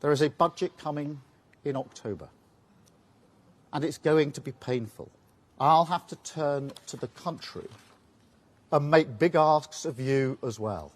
There is a budget coming in October, and it's going to be painful. I'll have to turn to the country and make big asks of you as well,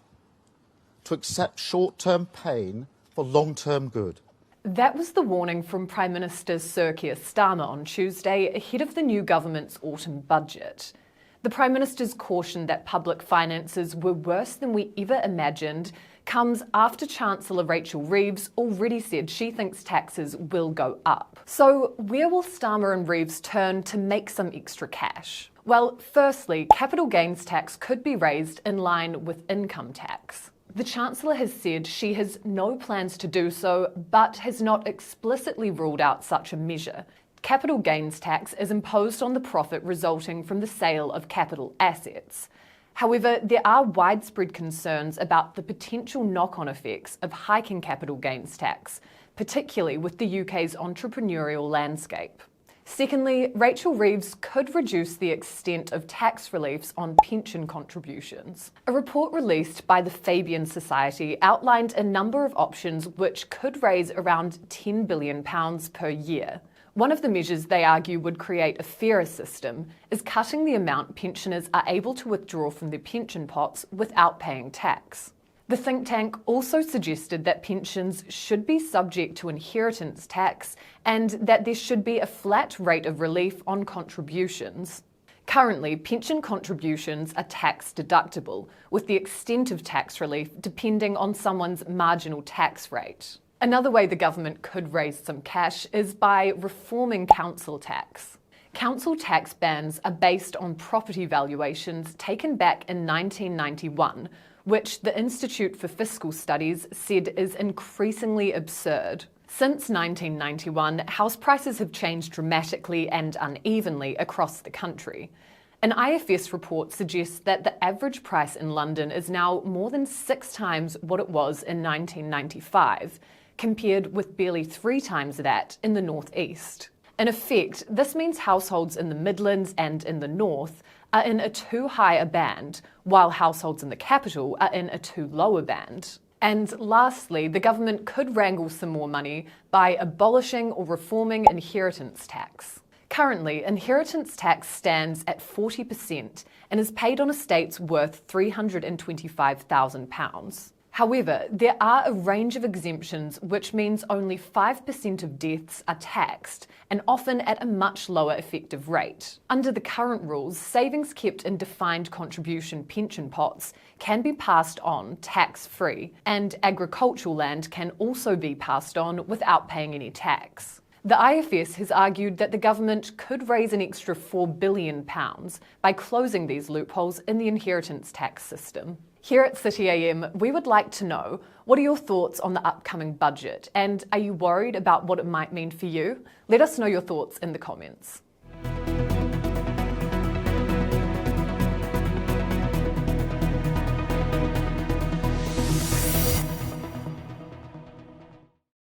to accept short-term pain for long-term good. That was the warning from Prime Minister Sir Keir Starmer on Tuesday ahead of the new government's autumn budget. The Prime Minister's caution that public finances were worse than we ever imagined comes after Chancellor Rachel Reeves already said she thinks taxes will go up. So where will Starmer and Reeves turn to make some extra cash? Well, firstly, capital gains tax could be raised in line with income tax. The Chancellor has said she has no plans to do so, but has not explicitly ruled out such a measure. Capital gains tax is imposed on the profit resulting from the sale of capital assets. However, there are widespread concerns about the potential knock-on effects of hiking capital gains tax, particularly with the UK's entrepreneurial landscape. Secondly, Rachel Reeves could reduce the extent of tax reliefs on pension contributions. A report released by the Fabian Society outlined a number of options which could raise around £10 billion per year. One of the measures they argue would create a fairer system is cutting the amount pensioners are able to withdraw from their pension pots without paying tax. The think tank also suggested that pensions should be subject to inheritance tax and that there should be a flat rate of relief on contributions. Currently, pension contributions are tax deductible, with the extent of tax relief depending on someone's marginal tax rate. Another way the government could raise some cash is by reforming council tax. Council tax bans are based on property valuations taken back in 1991, which the Institute for Fiscal Studies said is increasingly absurd. Since 1991, house prices have changed dramatically and unevenly across the country. An IFS report suggests that the average price in London is now more than 6 times what it was in 1995, compared with barely 3 times that in the North East. In effect, this means households in the Midlands and in the North are in a too high a band, while households in the capital are in a too low a band. And lastly, the government could wrangle some more money by abolishing or reforming inheritance tax. Currently, inheritance tax stands at 40% and is paid on estates worth £325,000. However, there are a range of exemptions, which means only 5% of deaths are taxed, and often at a much lower effective rate. Under the current rules, savings kept in defined contribution pension pots can be passed on tax-free, and agricultural land can also be passed on without paying any tax. The IFS has argued that the government could raise an extra £4 billion by closing these loopholes in the inheritance tax system. Here at City A.M, we would like to know, what are your thoughts on the upcoming budget, and are you worried about what it might mean for you? Let us know your thoughts in the comments.